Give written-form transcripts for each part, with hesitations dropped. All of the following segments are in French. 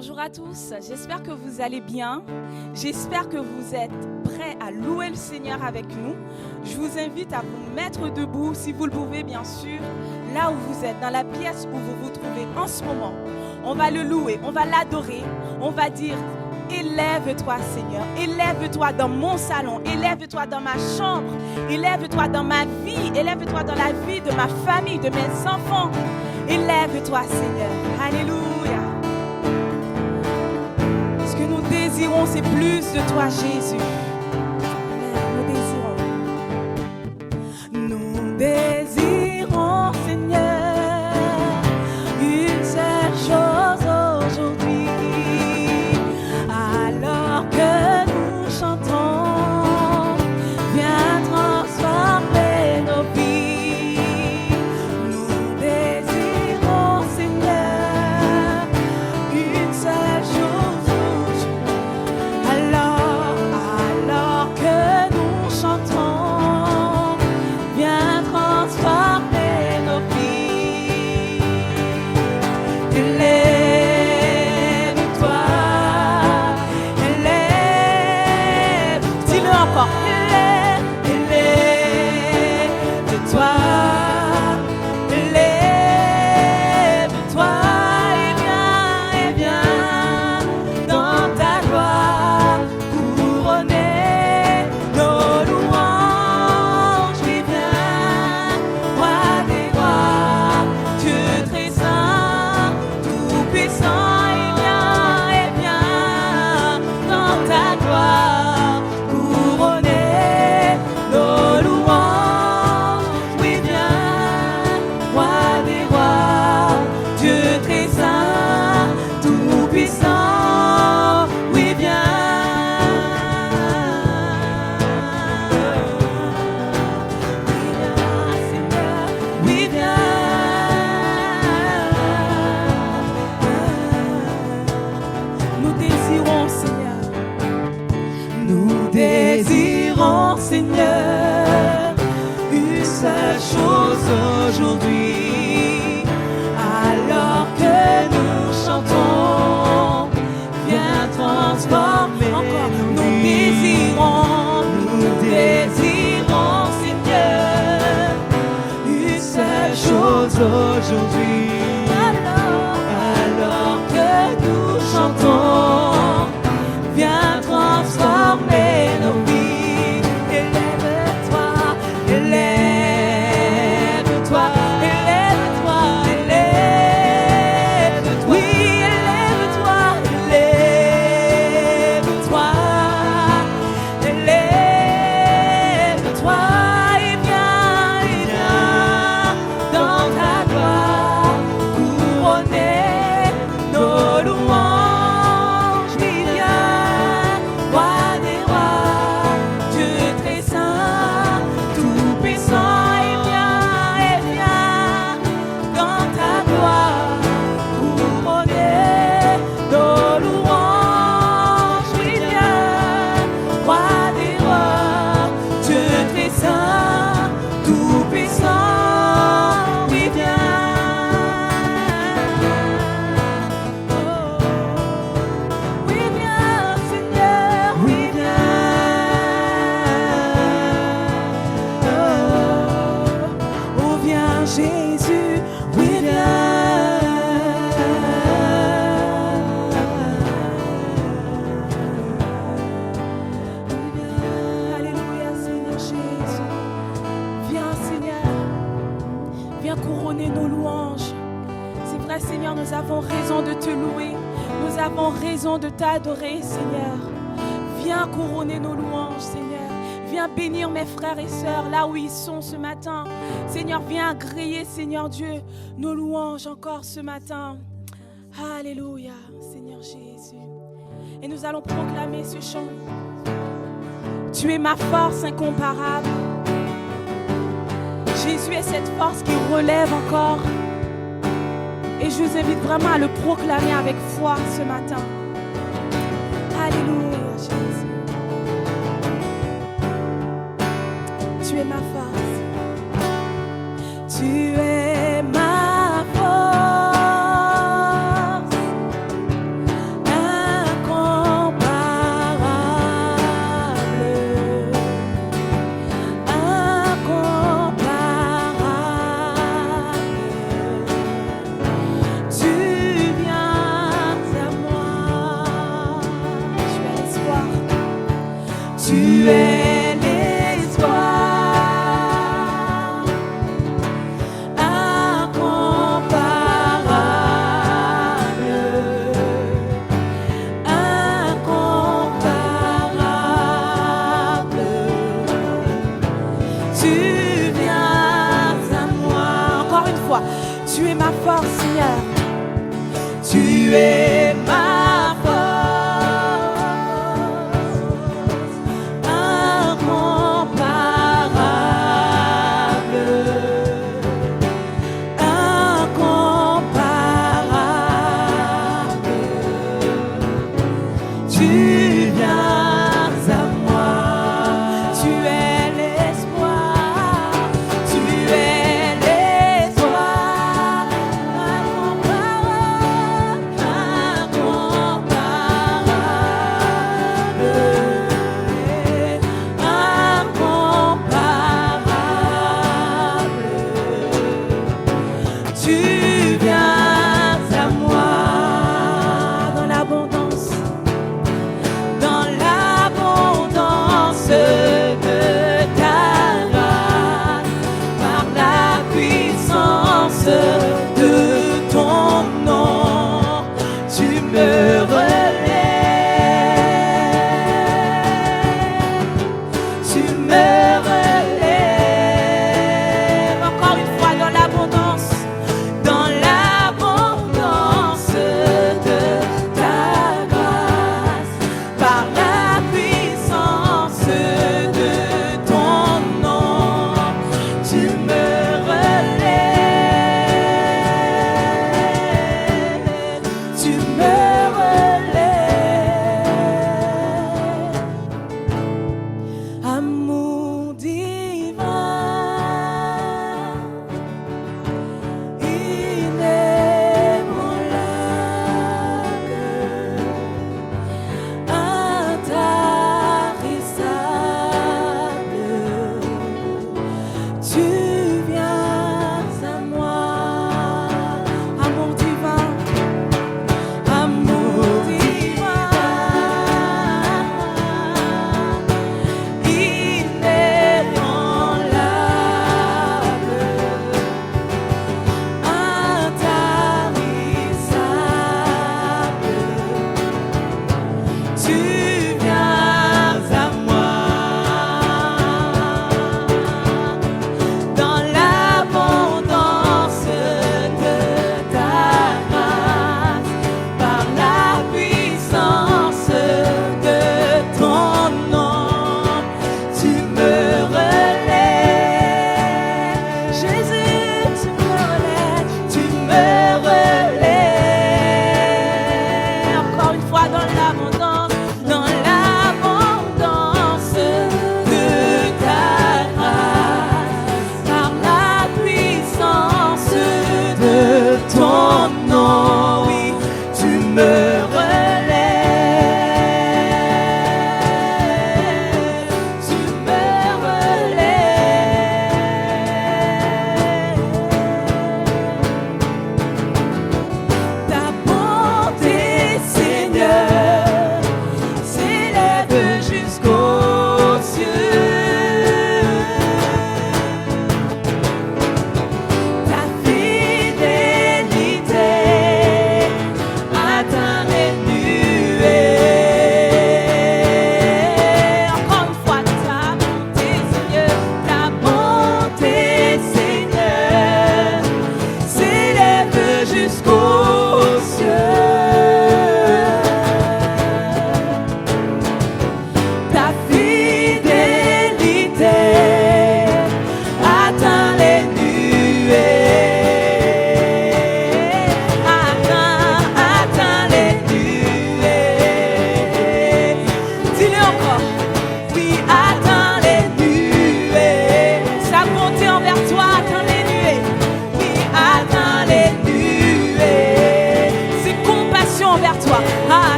Bonjour à tous, j'espère que vous allez bien. J'espère que vous êtes prêts à louer le Seigneur avec nous. Je vous invite à vous mettre debout, si vous le pouvez bien sûr, là où vous êtes, dans la pièce où vous vous trouvez en ce moment. On va le louer, on va l'adorer, on va dire « Élève-toi Seigneur, élève-toi dans mon salon, élève-toi dans ma chambre, élève-toi dans ma vie, élève-toi dans la vie de ma famille, de mes enfants. Élève-toi Seigneur, alléluia. » Ce que nous désirons, c'est plus de toi Jésus. Nous désirons Seigneur une seule chose aujourd'hui. Alors que nous chantons, viens transformer nos vies. Nous désirons Seigneur une seule chose aujourd'hui. Alors que nous chantons, viens transformer nos vies. Élève-toi, élève. Dis-le encore. Élève-toi, élève-toi et viens dans ta gloire couronner nos louanges. Oui, viens, roi des rois, Dieu très saint, tout puissant, et viens dans ta gloire couronner nos louanges. Oui, viens, roi des rois, Dieu très saint, tout puissant. Oui, viens. Seigneur, oui, viens. Nous désirons, Seigneur. Nous désirons, Seigneur, une seule chose aujourd'hui. Alors que nous chantons, viens transformer. Encore, nous désirons, Seigneur, une seule chose aujourd'hui. Alors que nous chantons, viens transformer nos vies. Élève-toi, élève-toi, élève-toi, élève-toi. Oui, élève-toi, élève-toi, élève-toi et viens dans ta gloire couronner nos louanges. Oui, viens, roi des rois, Dieu très saint, tout puissant, et viens dans ta gloire couronner nos louanges. Oui, viens, roi des rois, Dieu très saint, tout puissant. Oui, viens, Seigneur, oui, viens. Oh, viens, Jésus, oui, viens. Alléluia, Seigneur Jésus. Viens, Seigneur. Viens couronner nos louanges. C'est vrai, Seigneur, nous avons raison de te louer. Nous avons raison de t'adorer, Seigneur. Viens couronner nos louanges, Seigneur. Viens bénir mes frères et sœurs là où ils sont ce matin. Seigneur, viens agréer, Seigneur Dieu, nos louanges encore ce matin. Alléluia, Seigneur Jésus. Et nous allons proclamer ce chant. Tu es ma force incomparable. Jésus est cette force qui relève encore. Et je vous invite vraiment à le proclamer avec foi ce matin. Alléluia, Jésus. Tu es ma force. Tu es ma force. Tu es ma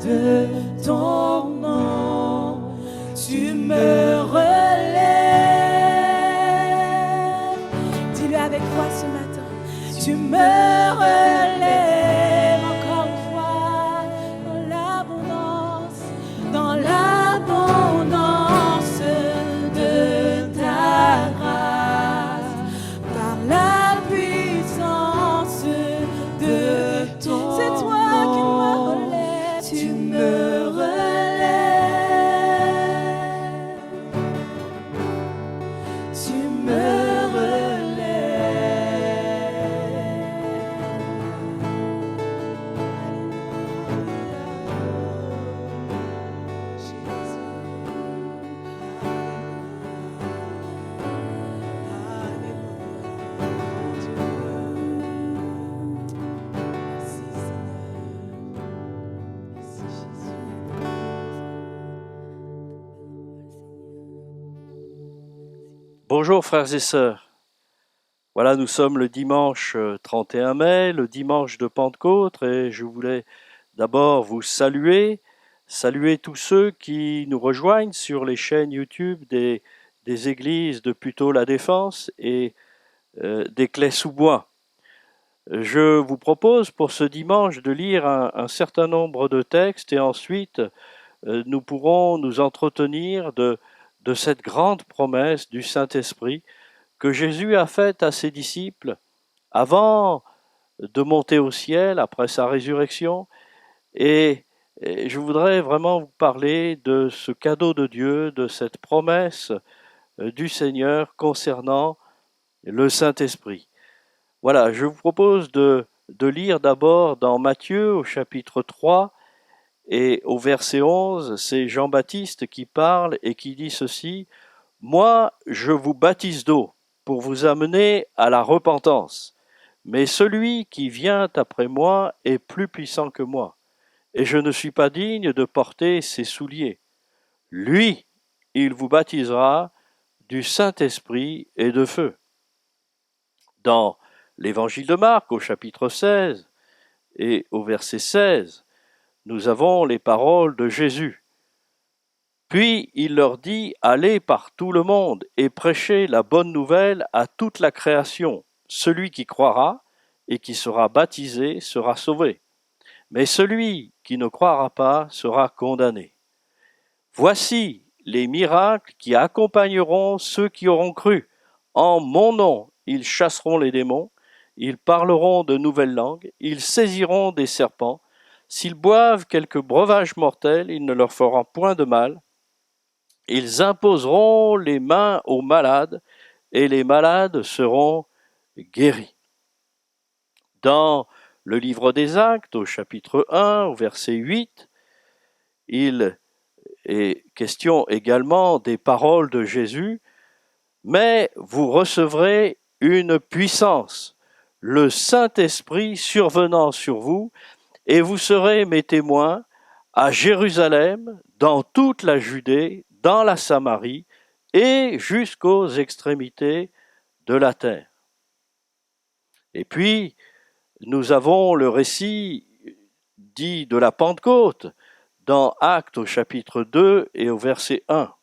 de ton nom. me relèves. Dis-le avec foi ce matin. Tu me relèves encore une fois dans l'abondance de ta grâce, par la puissance de ton nom. C'est toi qui me relèves. Tu me relèves. Tu me Bonjour frères et sœurs. Voilà, nous sommes le dimanche 31 mai, le dimanche de Pentecôte, et je voulais d'abord vous saluer tous ceux qui nous rejoignent sur les chaînes YouTube des églises de Puteaux-la-Défense et des Clés-sous-Bois. Je vous propose pour ce dimanche de lire un certain nombre de textes et ensuite nous pourrons nous entretenir de cette grande promesse du Saint-Esprit que Jésus a faite à ses disciples avant de monter au ciel, après sa résurrection. Et je voudrais vraiment vous parler de ce cadeau de Dieu, de cette promesse du Seigneur concernant le Saint-Esprit. Voilà, je vous propose de lire d'abord dans Matthieu au chapitre 3, et au verset 11, c'est Jean-Baptiste qui parle et qui dit ceci: « Moi, je vous baptise d'eau pour vous amener à la repentance. Mais celui qui vient après moi est plus puissant que moi, et je ne suis pas digne de porter ses souliers. Lui, il vous baptisera du Saint-Esprit et de feu. » Dans l'Évangile de Marc, au chapitre 16 et au verset 16, nous avons les paroles de Jésus. Puis il leur dit: « Allez par tout le monde et prêchez la bonne nouvelle à toute la création. Celui qui croira et qui sera baptisé sera sauvé, mais celui qui ne croira pas sera condamné. Voici les miracles qui accompagneront ceux qui auront cru. En mon nom, ils chasseront les démons, ils parleront de nouvelles langues, ils saisiront des serpents. S'ils boivent quelque breuvage mortel, il ne leur fera point de mal. Ils imposeront les mains aux malades, et les malades seront guéris. » Dans le livre des Actes, au chapitre 1, au verset 8, il est question également des paroles de Jésus: « Mais vous recevrez une puissance, le Saint-Esprit survenant sur vous, et vous serez mes témoins à Jérusalem, dans toute la Judée, dans la Samarie et jusqu'aux extrémités de la terre. » Et puis, nous avons le récit dit de la Pentecôte dans Actes au chapitre 2 et au verset 1.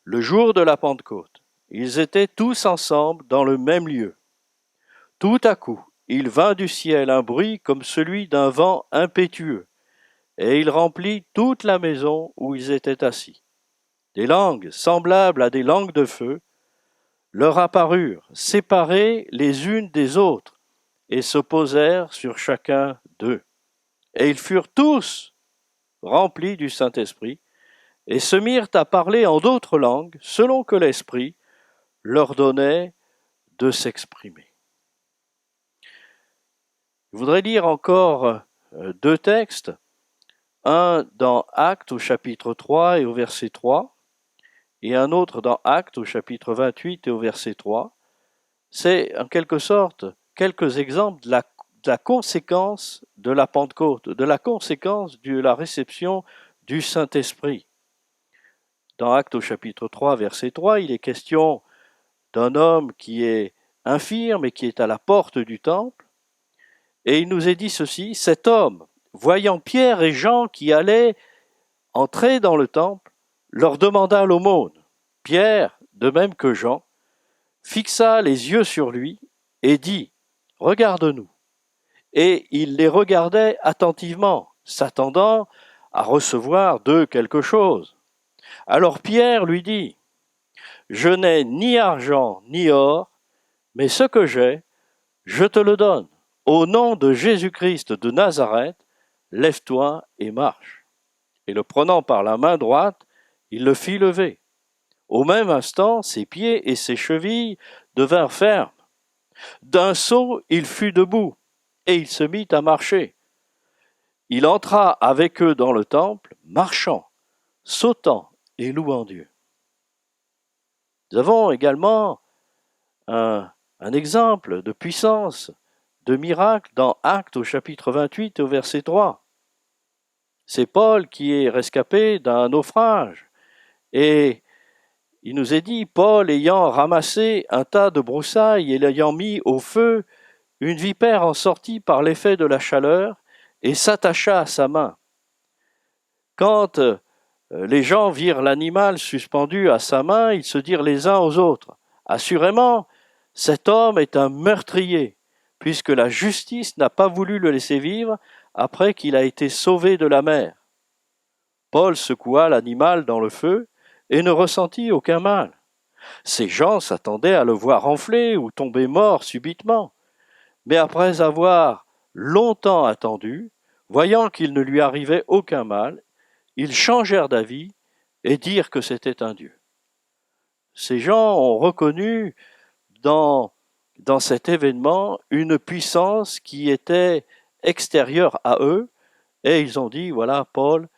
Le jour de la Pentecôte, ils étaient tous ensemble dans le même lieu. Tout à coup, il vint du ciel un bruit comme celui d'un vent impétueux, et il remplit toute la maison où ils étaient assis. Des langues semblables à des langues de feu leur apparurent, séparées les unes des autres, et se posèrent sur chacun d'eux. Et ils furent tous remplis du Saint-Esprit, et se mirent à parler en d'autres langues, selon que l'Esprit leur donnait de s'exprimer. Je voudrais lire encore deux textes, un dans Actes au chapitre 3 et au verset 3, et un autre dans Actes au chapitre 28 et au verset 3. C'est en quelque sorte quelques exemples de la conséquence de la Pentecôte, de la conséquence de la réception du Saint-Esprit. Dans Actes au chapitre 3, verset 3, il est question d'un homme qui est infirme et qui est à la porte du temple. Et il nous est dit ceci: cet homme, voyant Pierre et Jean qui allaient entrer dans le temple, leur demanda l'aumône. Pierre, de même que Jean, fixa les yeux sur lui et dit « Regarde-nous ». Et il les regardait attentivement, s'attendant à recevoir d'eux quelque chose. Alors Pierre lui dit « Je n'ai ni argent ni or, mais ce que j'ai, je te le donne. Au nom de Jésus-Christ de Nazareth, lève-toi et marche. » Et le prenant par la main droite, il le fit lever. Au même instant, ses pieds et ses chevilles devinrent fermes. D'un saut, il fut debout, et il se mit à marcher. Il entra avec eux dans le temple, marchant, sautant et louant Dieu. Nous avons également un exemple de puissance, de miracle dans Actes au chapitre 28 au verset 3. C'est Paul qui est rescapé d'un naufrage. Et il nous est dit, Paul ayant ramassé un tas de broussailles et l'ayant mis au feu, une vipère en sortit par l'effet de la chaleur et s'attacha à sa main. Quand les gens virent l'animal suspendu à sa main, ils se dirent les uns aux autres, « Assurément, cet homme est un meurtrier, puisque la justice n'a pas voulu le laisser vivre après qu'il a été sauvé de la mer. » Paul secoua l'animal dans le feu et ne ressentit aucun mal. Ces gens s'attendaient à le voir enfler ou tomber mort subitement. Mais après avoir longtemps attendu, voyant qu'il ne lui arrivait aucun mal, ils changèrent d'avis et dirent que c'était un Dieu. Ces gens ont reconnu dans cet événement une puissance qui était extérieure à eux, et ils ont dit, voilà, Paul,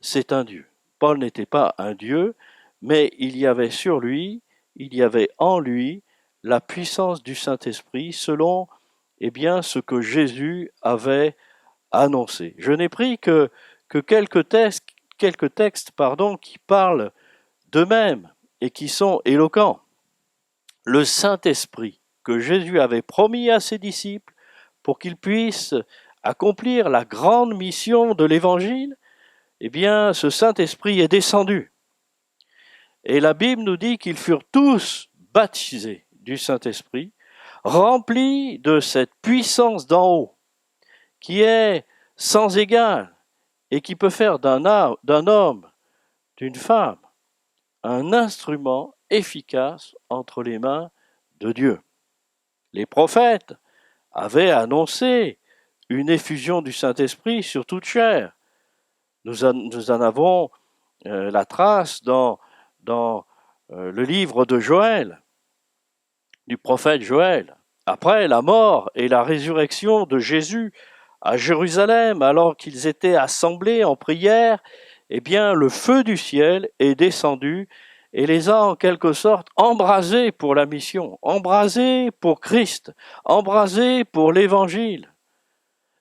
c'est un Dieu. Paul n'était pas un Dieu, mais il y avait sur lui, il y avait en lui la puissance du Saint-Esprit selon ce que Jésus avait annoncé. Je n'ai pris que quelques textes qui parlent d'eux-mêmes et qui sont éloquents. Le Saint-Esprit que Jésus avait promis à ses disciples pour qu'ils puissent accomplir la grande mission de l'Évangile, ce Saint-Esprit est descendu. Et la Bible nous dit qu'ils furent tous baptisés du Saint-Esprit, remplis de cette puissance d'en haut, qui est sans égal et qui peut faire d'un homme, d'une femme, un instrument efficace entre les mains de Dieu. Les prophètes avaient annoncé une effusion du Saint-Esprit sur toute chair. Nous en avons la trace dans le livre de Joël, du prophète Joël. Après la mort et la résurrection de Jésus à Jérusalem, alors qu'ils étaient assemblés en prière, le feu du ciel est descendu et les a en quelque sorte embrasés pour la mission, embrasés pour Christ, embrasés pour l'Évangile.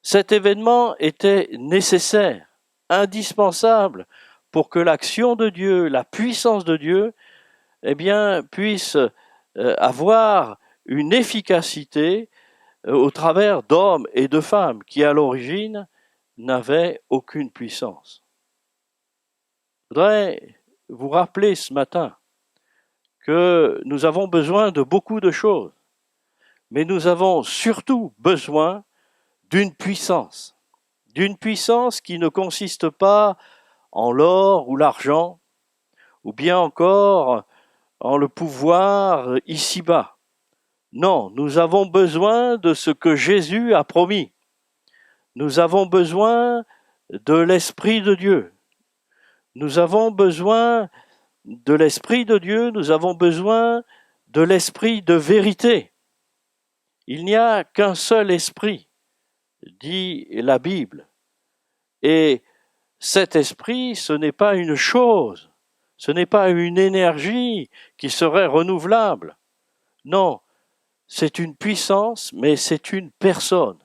Cet événement était nécessaire, indispensable pour que l'action de Dieu, la puissance de Dieu, puisse avoir une efficacité au travers d'hommes et de femmes qui, à l'origine, n'avaient aucune puissance. Je voudrais vous rappeler ce matin que nous avons besoin de beaucoup de choses, mais nous avons surtout besoin d'une puissance qui ne consiste pas en l'or ou l'argent, ou bien encore en le pouvoir ici-bas. Non, nous avons besoin de ce que Jésus a promis. Nous avons besoin de l'Esprit de Dieu. Nous avons besoin de l'Esprit de Dieu, nous avons besoin de l'Esprit de vérité. Il n'y a qu'un seul Esprit, dit la Bible. Et cet Esprit, ce n'est pas une chose, ce n'est pas une énergie qui serait renouvelable. Non, c'est une puissance, mais c'est une personne.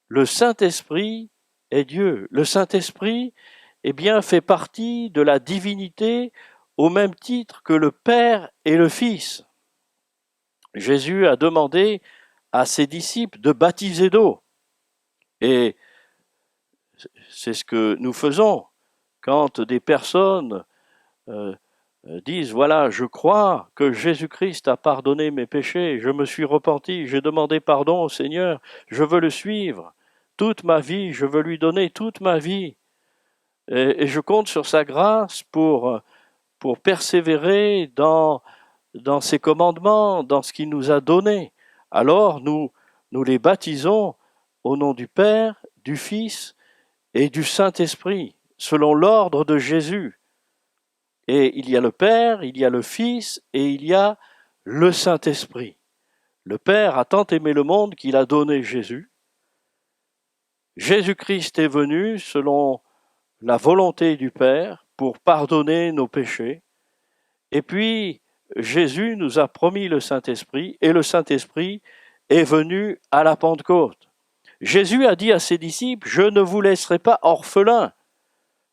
Le Saint-Esprit est Dieu. Le Saint-Esprit, fait partie de la divinité au même titre que le Père et le Fils. Jésus a demandé à ses disciples de baptiser d'eau. Et c'est ce que nous faisons quand des personnes disent, voilà, je crois que Jésus-Christ a pardonné mes péchés, je me suis repenti, j'ai demandé pardon au Seigneur, je veux le suivre, toute ma vie, je veux lui donner toute ma vie, et je compte sur sa grâce pour persévérer dans ses commandements, dans ce qu'il nous a donné. Alors nous les baptisons au nom du Père, du Fils et du Saint-Esprit, selon l'ordre de Jésus. Et il y a le Père, il y a le Fils et il y a le Saint-Esprit. Le Père a tant aimé le monde qu'il a donné Jésus. Jésus-Christ est venu selon la volonté du Père pour pardonner nos péchés. Et puis, Jésus nous a promis le Saint-Esprit et le Saint-Esprit est venu à la Pentecôte. Jésus a dit à ses disciples, « Je ne vous laisserai pas orphelins,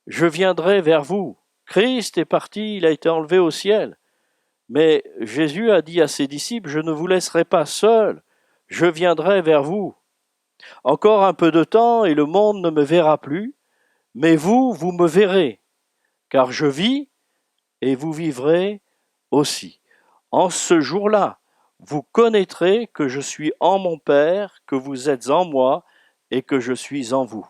je viendrai vers vous. » Christ est parti, il a été enlevé au ciel. Mais Jésus a dit à ses disciples, « Je ne vous laisserai pas seuls, je viendrai vers vous. Encore un peu de temps et le monde ne me verra plus, mais vous me verrez, car je vis et vous vivrez aussi. En ce jour-là, vous connaîtrez que je suis en mon Père, que vous êtes en moi et que je suis en vous.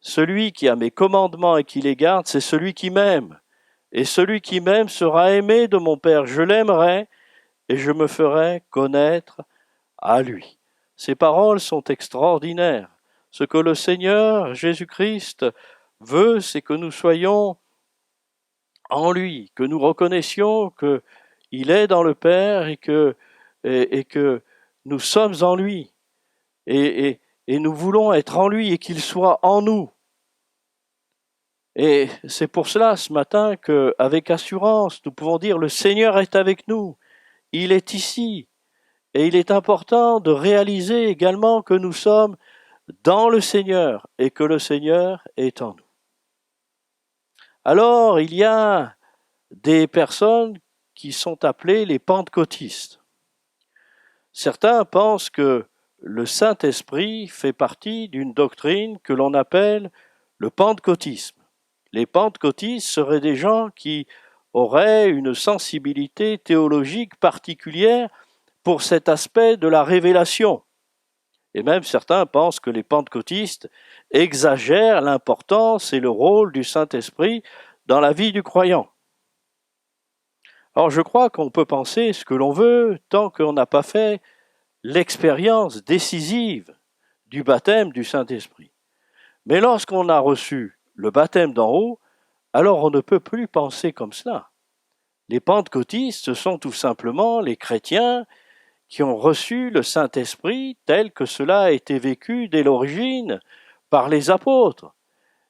Celui qui a mes commandements et qui les garde, c'est celui qui m'aime. Et celui qui m'aime sera aimé de mon Père. Je l'aimerai et je me ferai connaître à lui. » Ces paroles sont extraordinaires. Ce que le Seigneur Jésus-Christ veut, c'est que nous soyons en lui, que nous reconnaissions qu'il est dans le Père et que nous sommes en lui. Et nous voulons être en lui et qu'il soit en nous. Et c'est pour cela, ce matin, qu'avec assurance, nous pouvons dire, le Seigneur est avec nous, il est ici. Et il est important de réaliser également que nous sommes dans le Seigneur et que le Seigneur est en nous. Alors, il y a des personnes qui sont appelées les pentecôtistes. Certains pensent que le Saint-Esprit fait partie d'une doctrine que l'on appelle le pentecôtisme. Les pentecôtistes seraient des gens qui auraient une sensibilité théologique particulière pour cet aspect de la révélation. Et même certains pensent que les pentecôtistes exagèrent l'importance et le rôle du Saint-Esprit dans la vie du croyant. Alors je crois qu'on peut penser ce que l'on veut tant qu'on n'a pas fait l'expérience décisive du baptême du Saint-Esprit. Mais lorsqu'on a reçu le baptême d'en haut, alors on ne peut plus penser comme cela. Les pentecôtistes, ce sont tout simplement les chrétiens qui ont reçu le Saint-Esprit tel que cela a été vécu dès l'origine par les apôtres,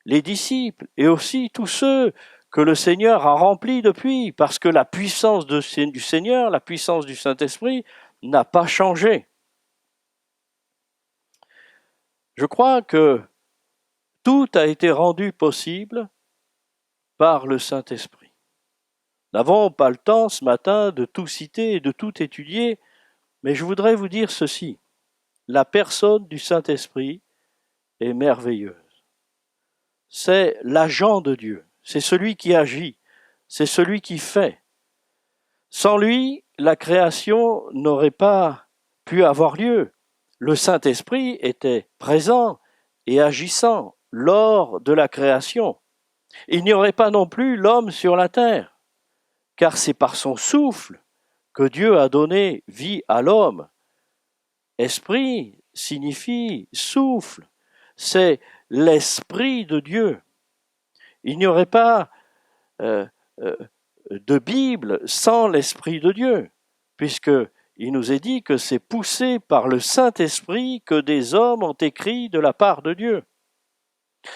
les disciples et aussi tous ceux que le Seigneur a remplis depuis, parce que la puissance du Seigneur, la puissance du Saint-Esprit n'a pas changé. Je crois que tout a été rendu possible par le Saint-Esprit. Nous n'avons pas le temps ce matin de tout citer et de tout étudier, mais je voudrais vous dire ceci. La personne du Saint-Esprit est merveilleuse. C'est l'agent de Dieu, c'est celui qui agit, c'est celui qui fait. Sans lui, la création n'aurait pas pu avoir lieu. Le Saint-Esprit était présent et agissant lors de la création. Il n'y aurait pas non plus l'homme sur la terre, car c'est par son souffle que Dieu a donné vie à l'homme. Esprit signifie souffle, c'est l'Esprit de Dieu. Il n'y aurait pas de Bible sans l'Esprit de Dieu, puisqu'il nous est dit que c'est poussé par le Saint-Esprit que des hommes ont écrit de la part de Dieu.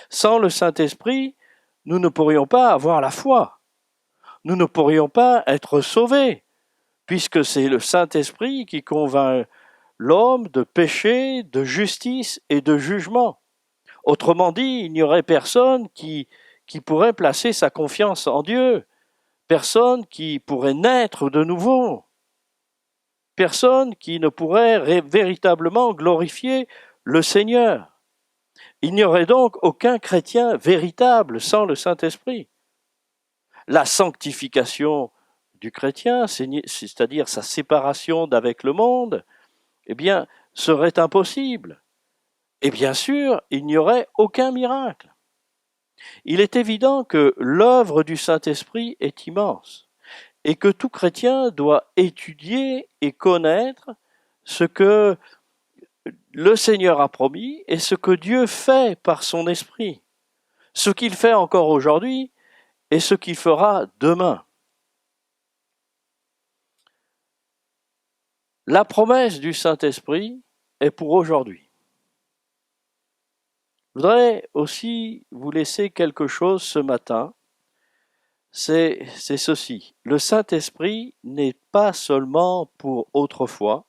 Sans le Saint-Esprit, nous ne pourrions pas avoir la foi. Nous ne pourrions pas être sauvés, puisque c'est le Saint-Esprit qui convainc l'homme de péché, de justice et de jugement. Autrement dit, il n'y aurait personne qui pourrait placer sa confiance en Dieu, personne qui pourrait naître de nouveau, personne qui ne pourrait véritablement glorifier le Seigneur. Il n'y aurait donc aucun chrétien véritable sans le Saint-Esprit. la sanctification du chrétien, c'est-à-dire sa séparation d'avec le monde, eh bien, serait impossible. Et bien sûr, il n'y aurait aucun miracle. Il est évident que l'œuvre du Saint-Esprit est immense et que tout chrétien doit étudier et connaître ce que le Seigneur a promis et ce que Dieu fait par son Esprit, ce qu'il fait encore aujourd'hui et ce qu'il fera demain. La promesse du Saint-Esprit est pour aujourd'hui. Je voudrais aussi vous laisser quelque chose ce matin, c'est ceci. Le Saint-Esprit n'est pas seulement pour autrefois,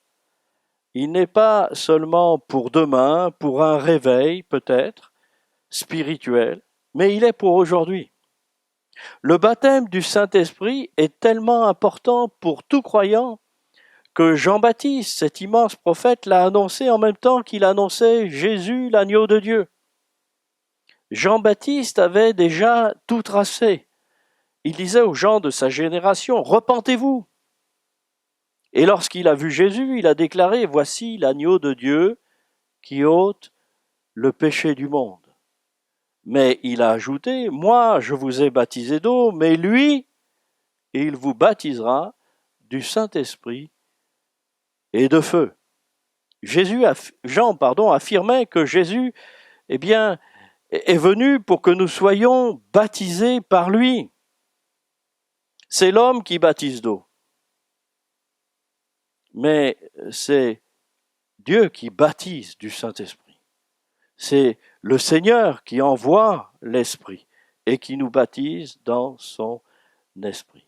il n'est pas seulement pour demain, pour un réveil peut-être, spirituel, mais il est pour aujourd'hui. Le baptême du Saint-Esprit est tellement important pour tout croyant que Jean-Baptiste, cet immense prophète, l'a annoncé en même temps qu'il annonçait Jésus, l'agneau de Dieu. Jean-Baptiste avait déjà tout tracé. Il disait aux gens de sa génération, « Repentez-vous !» Et lorsqu'il a vu Jésus, il a déclaré, « Voici l'agneau de Dieu qui ôte le péché du monde. » Mais il a ajouté, « Moi, je vous ai baptisé d'eau, mais lui, il vous baptisera du Saint-Esprit et de feu. » Jean affirmait que Jésus est venu pour que nous soyons baptisés par lui. C'est l'homme qui baptise d'eau. Mais c'est Dieu qui baptise du Saint-Esprit. C'est le Seigneur qui envoie l'Esprit et qui nous baptise dans son Esprit.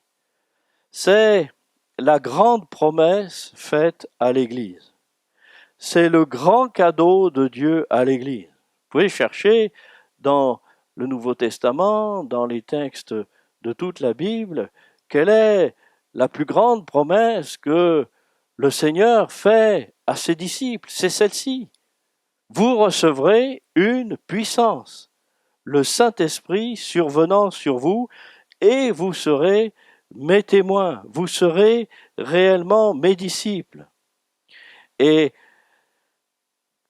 C'est la grande promesse faite à l'Église. C'est le grand cadeau de Dieu à l'Église. Vous pouvez chercher dans le Nouveau Testament, dans les textes de toute la Bible, quelle est la plus grande promesse que le Seigneur fait à ses disciples. C'est celle-ci. Vous recevrez une puissance, le Saint-Esprit survenant sur vous, et vous serez mes témoins, vous serez réellement mes disciples. Et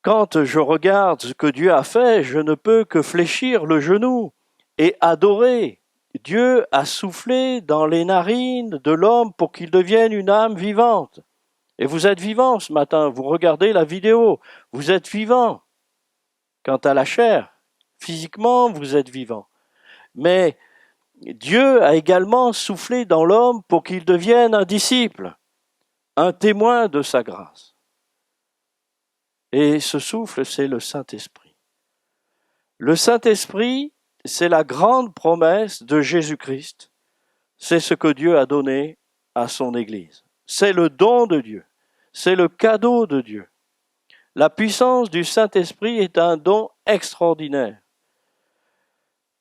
quand je regarde ce que Dieu a fait, je ne peux que fléchir le genou et adorer. Dieu a soufflé dans les narines de l'homme pour qu'il devienne une âme vivante. Et vous êtes vivant ce matin, vous regardez la vidéo, vous êtes vivant. Quant à la chair, physiquement, vous êtes vivant. Mais Dieu a également soufflé dans l'homme pour qu'il devienne un disciple, un témoin de sa grâce. Et ce souffle, c'est le Saint-Esprit. Le Saint-Esprit, c'est la grande promesse de Jésus-Christ. C'est ce que Dieu a donné à son Église. C'est le don de Dieu. C'est le cadeau de Dieu. La puissance du Saint-Esprit est un don extraordinaire,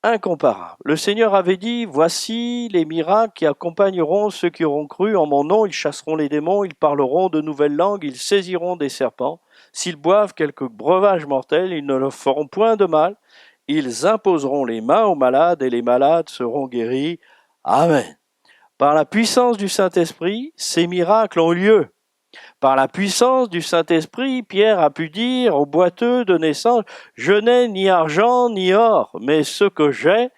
incomparable. Le Seigneur avait dit, « Voici les miracles qui accompagneront ceux qui auront cru en mon nom. Ils chasseront les démons, ils parleront de nouvelles langues, ils saisiront des serpents. S'ils boivent quelque breuvage mortel, ils ne leur feront point de mal. Ils imposeront les mains aux malades et les malades seront guéris. Amen. » Par la puissance du Saint-Esprit, ces miracles ont lieu. Par la puissance du Saint-Esprit, Pierre a pu dire au boiteux de naissance, « Je n'ai ni argent ni or, mais ce que j'ai,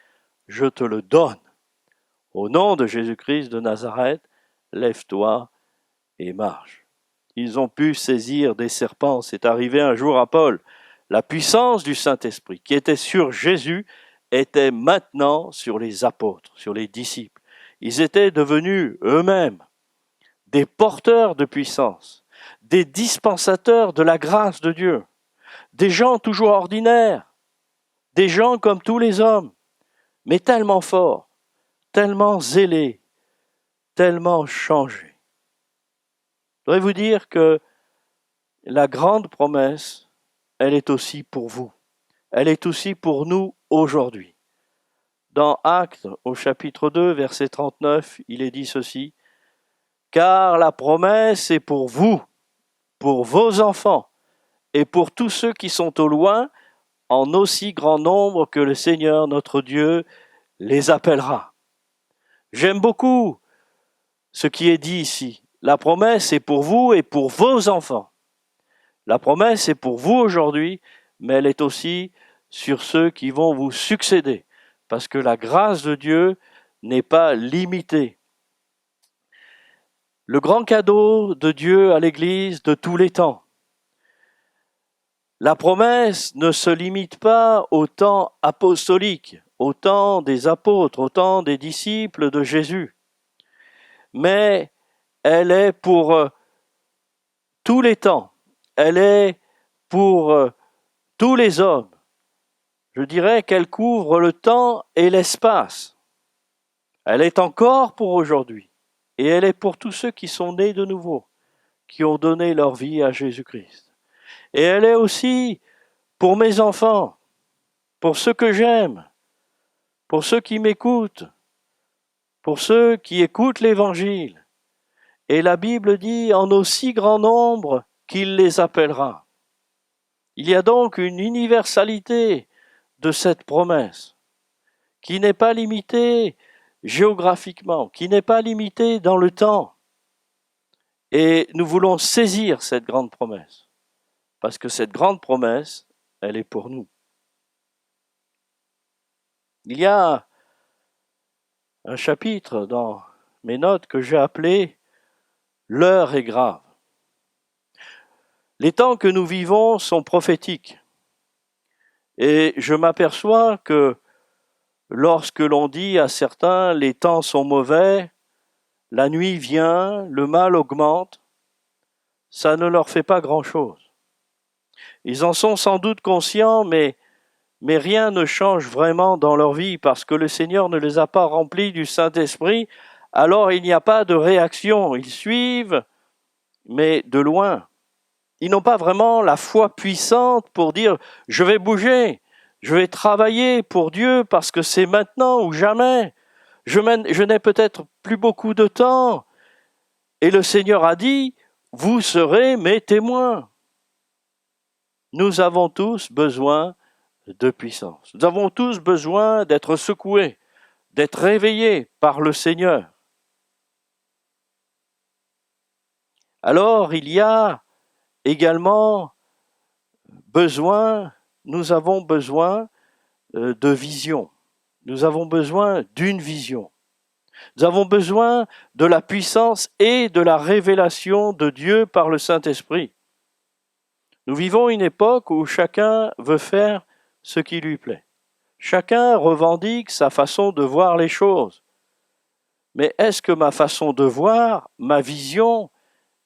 je te le donne. Au nom de Jésus-Christ de Nazareth, lève-toi et marche. » Ils ont pu saisir des serpents. C'est arrivé un jour à Paul. La puissance du Saint-Esprit qui était sur Jésus était maintenant sur les apôtres, sur les disciples. Ils étaient devenus eux-mêmes des porteurs de puissance, des dispensateurs de la grâce de Dieu, des gens toujours ordinaires, des gens comme tous les hommes, mais tellement forts, tellement zélés, tellement changés. Je voudrais vous dire que la grande promesse, elle est aussi pour vous. Elle est aussi pour nous aujourd'hui. Dans Actes, au chapitre 2, verset 39, il est dit ceci, « Car la promesse est pour vous, pour vos enfants, et pour tous ceux qui sont au loin, en aussi grand nombre que le Seigneur notre Dieu les appellera. » J'aime beaucoup ce qui est dit ici. La promesse est pour vous et pour vos enfants. La promesse est pour vous aujourd'hui, mais elle est aussi sur ceux qui vont vous succéder, parce que la grâce de Dieu n'est pas limitée. Le grand cadeau de Dieu à l'Église de tous les temps. La promesse ne se limite pas au temps apostolique, au temps des apôtres, au temps des disciples de Jésus, mais elle est pour tous les temps, elle est pour tous les hommes. Je dirais qu'elle couvre le temps et l'espace. Elle est encore pour aujourd'hui, et elle est pour tous ceux qui sont nés de nouveau, qui ont donné leur vie à Jésus-Christ. Et elle est aussi pour mes enfants, pour ceux que j'aime, pour ceux qui m'écoutent, pour ceux qui écoutent l'Évangile. Et la Bible dit en aussi grand nombre qu'il les appellera. Il y a donc une universalité de cette promesse qui n'est pas limitée géographiquement, qui n'est pas limitée dans le temps. Et nous voulons saisir cette grande promesse, parce que cette grande promesse, elle est pour nous. Il y a un chapitre dans mes notes que j'ai appelé « L'heure est grave ». Les temps que nous vivons sont prophétiques. Et je m'aperçois que lorsque l'on dit à certains « les temps sont mauvais », la nuit vient, le mal augmente, ça ne leur fait pas grand-chose. Ils en sont sans doute conscients, mais rien ne change vraiment dans leur vie parce que le Seigneur ne les a pas remplis du Saint-Esprit, alors il n'y a pas de réaction. Ils suivent, mais de loin. Ils n'ont pas vraiment la foi puissante pour dire « je vais bouger, je vais travailler pour Dieu parce que c'est maintenant ou jamais. Je n'ai peut-être plus beaucoup de temps. » Et le Seigneur a dit « vous serez mes témoins. » Nous avons tous besoin de puissance. Nous avons tous besoin d'être secoués, d'être réveillés par le Seigneur. Alors il y a également nous avons besoin de vision. Nous avons besoin d'une vision. Nous avons besoin de la puissance et de la révélation de Dieu par le Saint-Esprit. Nous vivons une époque où chacun veut faire ce qui lui plaît. Chacun revendique sa façon de voir les choses. Mais est-ce que ma façon de voir, ma vision,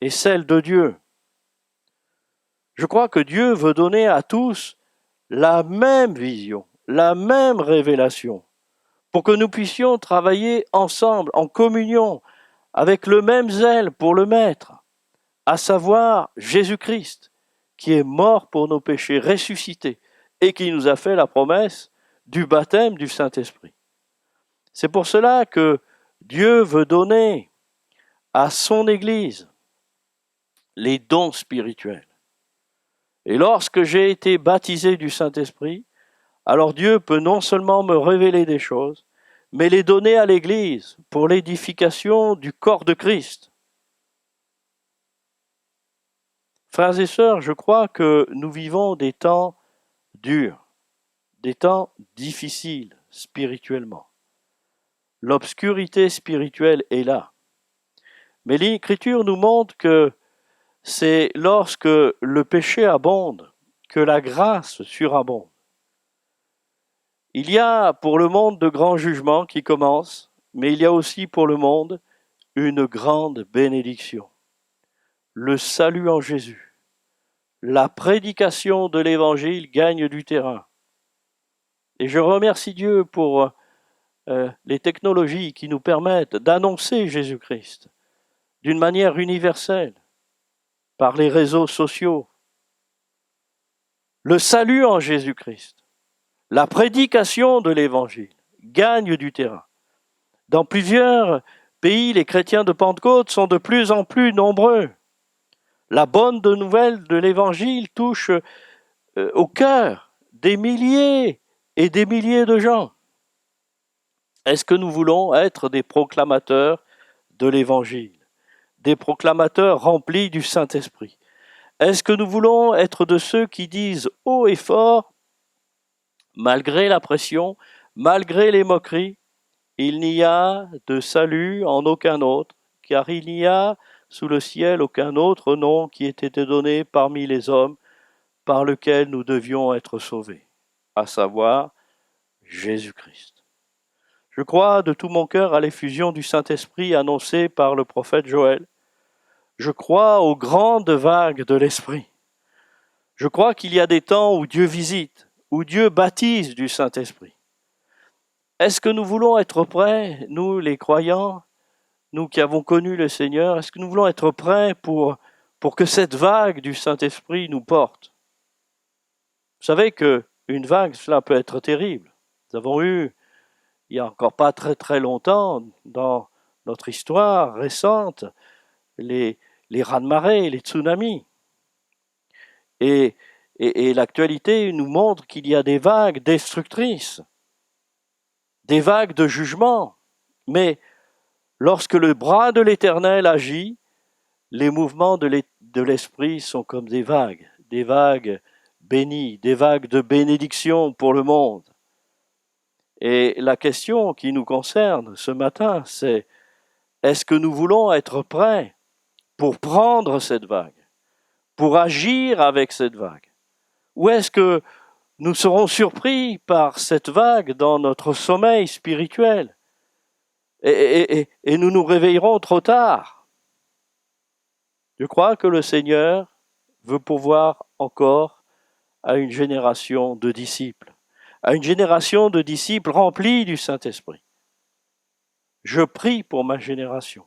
est celle de Dieu ? Je crois que Dieu veut donner à tous la même vision, la même révélation, pour que nous puissions travailler ensemble, en communion, avec le même zèle pour le Maître, à savoir Jésus-Christ, qui est mort pour nos péchés, ressuscité, et qui nous a fait la promesse du baptême du Saint-Esprit. C'est pour cela que Dieu veut donner à son Église les dons spirituels. Et lorsque j'ai été baptisé du Saint-Esprit, alors Dieu peut non seulement me révéler des choses, mais les donner à l'Église pour l'édification du corps de Christ. Frères et sœurs, je crois que nous vivons des temps durs, des temps difficiles spirituellement. L'obscurité spirituelle est là. Mais l'Écriture nous montre que c'est lorsque le péché abonde que la grâce surabonde. Il y a pour le monde de grands jugements qui commencent, mais il y a aussi pour le monde une grande bénédiction. Le salut en Jésus. La prédication de l'Évangile gagne du terrain. Et je remercie Dieu pour les technologies qui nous permettent d'annoncer Jésus-Christ d'une manière universelle, par les réseaux sociaux. Le salut en Jésus-Christ, la prédication de l'Évangile gagne du terrain. Dans plusieurs pays, les chrétiens de Pentecôte sont de plus en plus nombreux. La bonne nouvelle de l'Évangile touche au cœur des milliers et des milliers de gens. Est-ce que nous voulons être des proclamateurs de l'Évangile, des proclamateurs remplis du Saint-Esprit? Est-ce que nous voulons être de ceux qui disent haut et fort, malgré la pression, malgré les moqueries, il n'y a de salut en aucun autre, car il n'y a sous le ciel aucun autre nom qui ait été donné parmi les hommes par lequel nous devions être sauvés, à savoir Jésus-Christ. Je crois de tout mon cœur à l'effusion du Saint-Esprit annoncée par le prophète Joël. Je crois aux grandes vagues de l'Esprit. Je crois qu'il y a des temps où Dieu visite, où Dieu baptise du Saint-Esprit. Est-ce que nous voulons être prêts, nous les croyants, nous qui avons connu le Seigneur, est-ce que nous voulons être prêts pour que cette vague du Saint-Esprit nous porte? Vous savez qu'une vague, cela peut être terrible. Nous avons eu, il n'y a encore pas très très longtemps, dans notre histoire récente, les raz-de-marée, les tsunamis. Et l'actualité nous montre qu'il y a des vagues destructrices, des vagues de jugement. Mais lorsque le bras de l'Éternel agit, les mouvements de l'Esprit sont comme des vagues bénies, des vagues de bénédiction pour le monde. Et la question qui nous concerne ce matin, c'est: est-ce que nous voulons être prêts pour prendre cette vague, pour agir avec cette vague? Ou est-ce que nous serons surpris par cette vague dans notre sommeil spirituel et nous nous réveillerons trop tard? Je crois que le Seigneur veut pourvoir encore à une génération de disciples, remplis du Saint-Esprit. Je prie pour ma génération.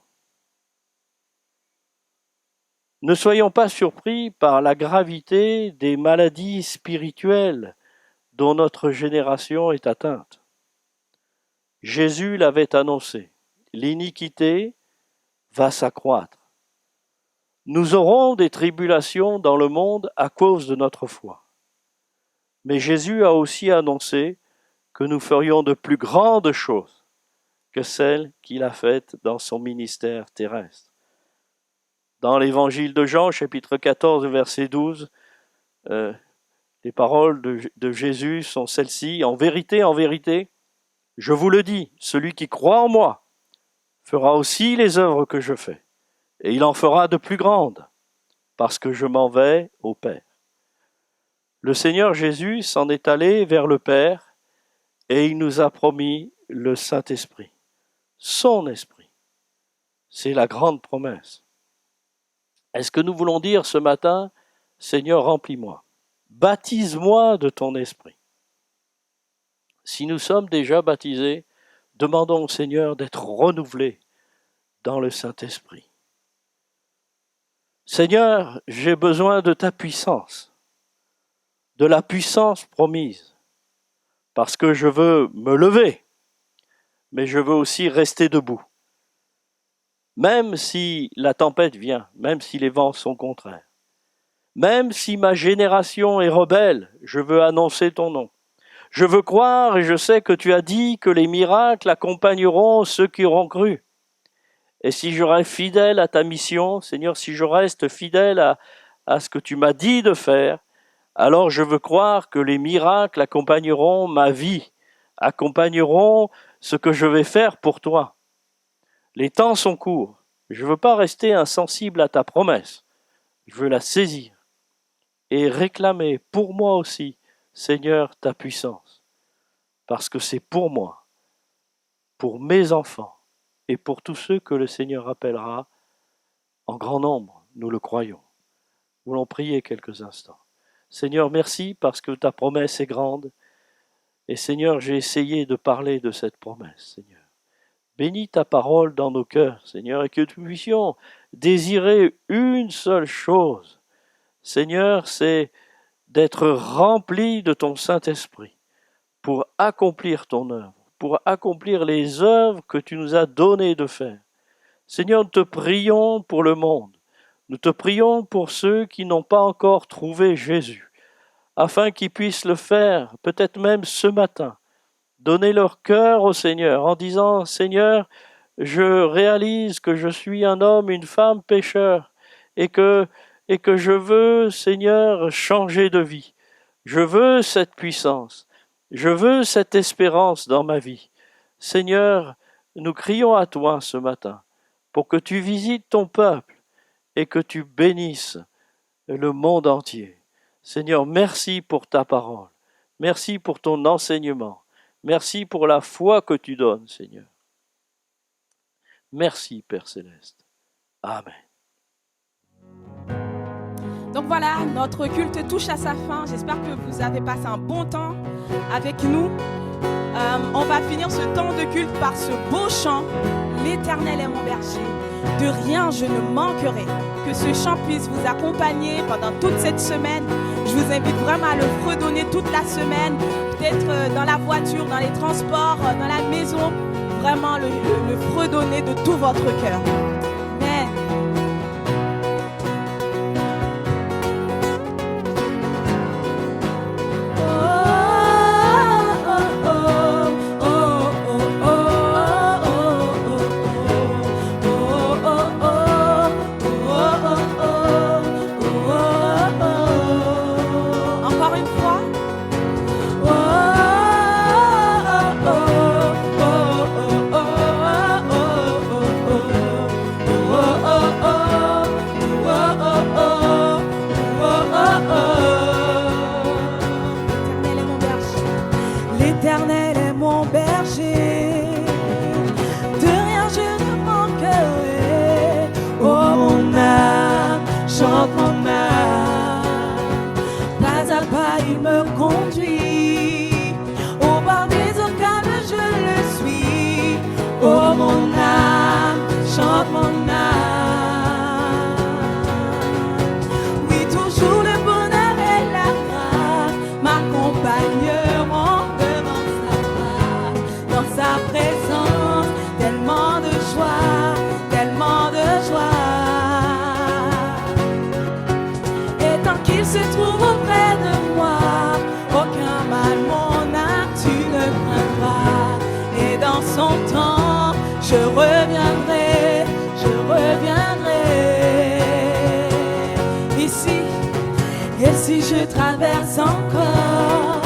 Ne soyons pas surpris par la gravité des maladies spirituelles dont notre génération est atteinte. Jésus l'avait annoncé, l'iniquité va s'accroître. Nous aurons des tribulations dans le monde à cause de notre foi. Mais Jésus a aussi annoncé que nous ferions de plus grandes choses que celles qu'il a faites dans son ministère terrestre. Dans l'évangile de Jean, chapitre 14, verset 12, les paroles de Jésus sont celles-ci: en vérité, je vous le dis, celui qui croit en moi fera aussi les œuvres que je fais, et il en fera de plus grandes, parce que je m'en vais au Père. Le Seigneur Jésus s'en est allé vers le Père, et il nous a promis le Saint-Esprit, son Esprit. C'est la grande promesse. Est-ce que nous voulons dire ce matin: Seigneur, remplis-moi, baptise-moi de ton Esprit? Si nous sommes déjà baptisés, demandons au Seigneur d'être renouvelés dans le Saint-Esprit. Seigneur, j'ai besoin de ta puissance, de la puissance promise, parce que je veux me lever, mais je veux aussi rester debout. Même si la tempête vient, même si les vents sont contraires, même si ma génération est rebelle, je veux annoncer ton nom. Je veux croire et je sais que tu as dit que les miracles accompagneront ceux qui auront cru. Et si je reste fidèle à ta mission, Seigneur, si je reste fidèle à ce que tu m'as dit de faire, alors je veux croire que les miracles accompagneront ma vie, accompagneront ce que je vais faire pour toi. Les temps sont courts. Je ne veux pas rester insensible à ta promesse. Je veux la saisir et réclamer pour moi aussi, Seigneur, ta puissance. Parce que c'est pour moi, pour mes enfants et pour tous ceux que le Seigneur appellera en grand nombre, nous le croyons. Nous voulons prier quelques instants. Seigneur, merci parce que ta promesse est grande. Et Seigneur, j'ai essayé de parler de cette promesse, Seigneur. Bénis ta parole dans nos cœurs, Seigneur, et que nous puissions désirer une seule chose, Seigneur, c'est d'être remplis de ton Saint-Esprit pour accomplir ton œuvre, pour accomplir les œuvres que tu nous as donné de faire. Seigneur, nous te prions pour le monde. Nous te prions pour ceux qui n'ont pas encore trouvé Jésus, afin qu'ils puissent le faire, peut-être même ce matin, donner leur cœur au Seigneur en disant « Seigneur, je réalise que je suis un homme, une femme pécheur et que je veux, Seigneur, changer de vie. Je veux cette puissance, je veux cette espérance dans ma vie. Seigneur, nous crions à toi ce matin pour que tu visites ton peuple et que tu bénisses le monde entier. Seigneur, merci pour ta parole. Merci pour ton enseignement. Merci pour la foi que tu donnes, Seigneur. Merci, Père Céleste. Amen. Donc voilà, notre culte touche à sa fin. J'espère que vous avez passé un bon temps avec nous. On va finir ce temps de culte par ce beau chant. L'Éternel est mon berger. De rien je ne manquerai. Que ce chant puisse vous accompagner pendant toute cette semaine. Je vous invite vraiment à le fredonner toute la semaine. Peut-être dans la voiture, dans les transports, dans la maison. Vraiment le fredonner de tout votre cœur. Amen. L'Éternel est mon berger, de rien je ne manquerai. Oh mon âme, chante mon âme, pas à pas il me conduit, au bord des eaux calmes je le suis. Oh mon âme, chante mon âme, oui toujours le bonheur et la grâce m'accompagneront. Sa présence, tellement de joie, tellement de joie. Et tant qu'il se trouve auprès de moi, aucun mal, mon âme, tu ne craindras. Et dans son temps, je reviendrai, ici. Et si je traverse encore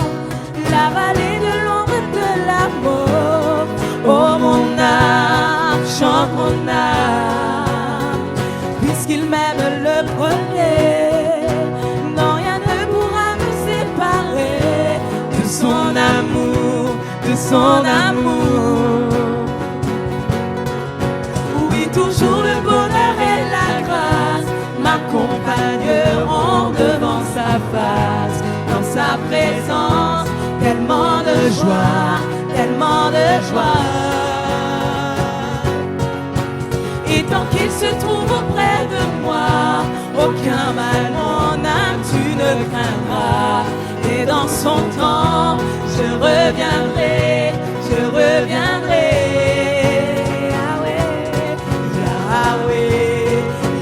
la vallée de l'ombre de la mort, oh mon âme, chante mon âme, puisqu'il m'aime le premier, non rien ne pourra me séparer de son amour, de son amour. Oui, toujours le bonheur et la grâce m'accompagneront devant sa face, dans sa présence, tellement de joie, tellement de joie. Et tant qu'il se trouve auprès de moi, aucun mal, mon âme, tu ne craindras. Et dans son temps, je reviendrai, Yahweh, Yahweh,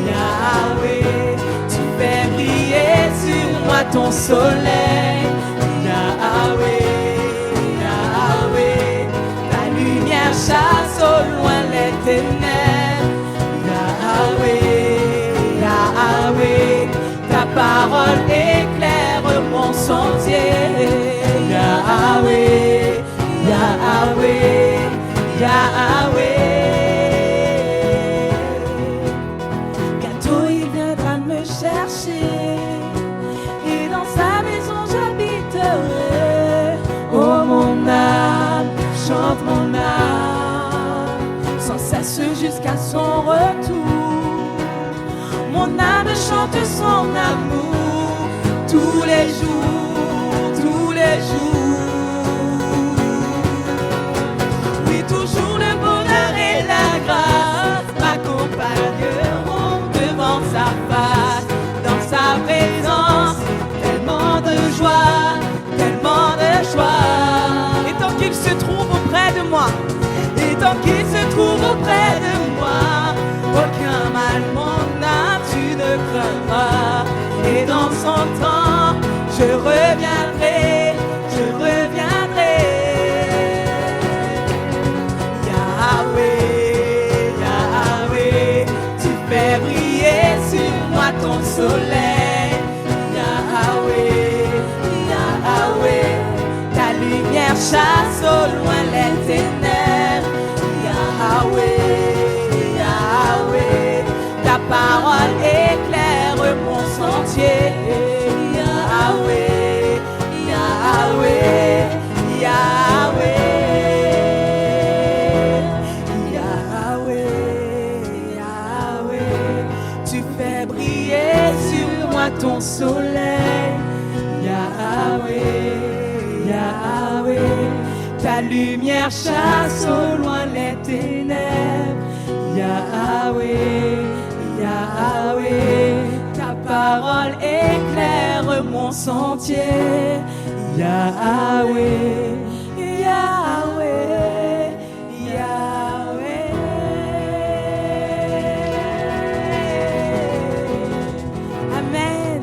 Yahweh, tu fais briller sur moi ton soleil. Yahweh, Yahweh, ta lumière chasse au loin les ténèbres. Yahweh, Yahweh, ta parole éclaire mon sentier. Yahweh, Yahweh, Yahweh. Bientôt il viendra me chercher et dans sa maison j'habiterai. Oh mon âme, chante mon âme, sans cesse jusqu'à son retour. Mon âme chante son amour tous les jours, tous les jours. Oui, toujours le bonheur et la grâce m'accompagneront devant sa face, dans sa présence, tellement de joie, tellement de joie. Et tant qu'il se trouve auprès de moi, et tant qu'il se trouve auprès de moi, aucun mal, mon âme, tu ne craindras. Et dans son temps, je reviendrai, soleil. Yahweh, Yahweh, ta lumière chasse au loin les ténèbres. Yahweh, Yahweh, ta parole éclaire mon sentier. Yahweh, Yahweh, Yahweh, Yahweh, Yahweh, tu fais briller sur moi ton soleil. Yahweh, Yahweh, ta lumière chasse au loin les ténèbres. Yahweh, Yahweh, ta parole éclaire mon sentier. Yahweh, Yahweh, Yahweh. Amen.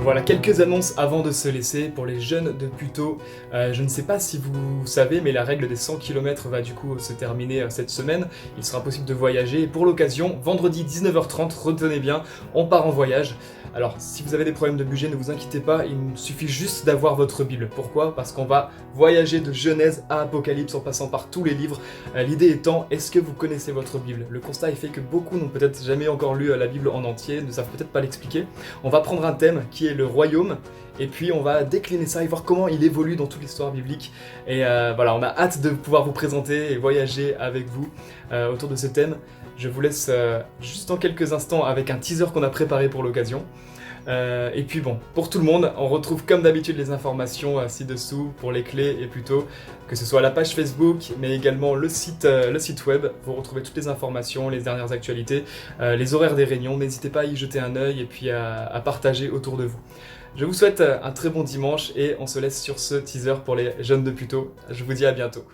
Voilà quelques annonces avant de se laisser pour les jeunes de Puteaux. Je ne sais pas si vous savez, mais la règle des 100 km va du coup se terminer cette semaine. Il sera possible de voyager et pour l'occasion, vendredi 19h30, retenez bien, on part en voyage. Alors, si vous avez des problèmes de budget, ne vous inquiétez pas, il suffit juste d'avoir votre Bible. Pourquoi ? Parce qu'on va voyager de Genèse à Apocalypse en passant par tous les livres. L'idée étant, est-ce que vous connaissez votre Bible ? Le constat est fait que beaucoup n'ont peut-être jamais encore lu la Bible en entier, ne savent peut-être pas l'expliquer. On va prendre un thème qui est le royaume, et puis on va décliner ça et voir comment il évolue dans toute l'histoire biblique. Et voilà, on a hâte de pouvoir vous présenter et voyager avec vous autour de ce thème. Je vous laisse juste en quelques instants avec un teaser qu'on a préparé pour l'occasion. Et puis bon, pour tout le monde, on retrouve comme d'habitude les informations ci-dessous pour les clés et plutôt que ce soit la page Facebook, mais également le site web. Vous retrouvez toutes les informations, les dernières actualités, les horaires des réunions. N'hésitez pas à y jeter un œil et puis à partager autour de vous. Je vous souhaite un très bon dimanche et on se laisse sur ce teaser pour les jeunes de Puteaux. Je vous dis à bientôt.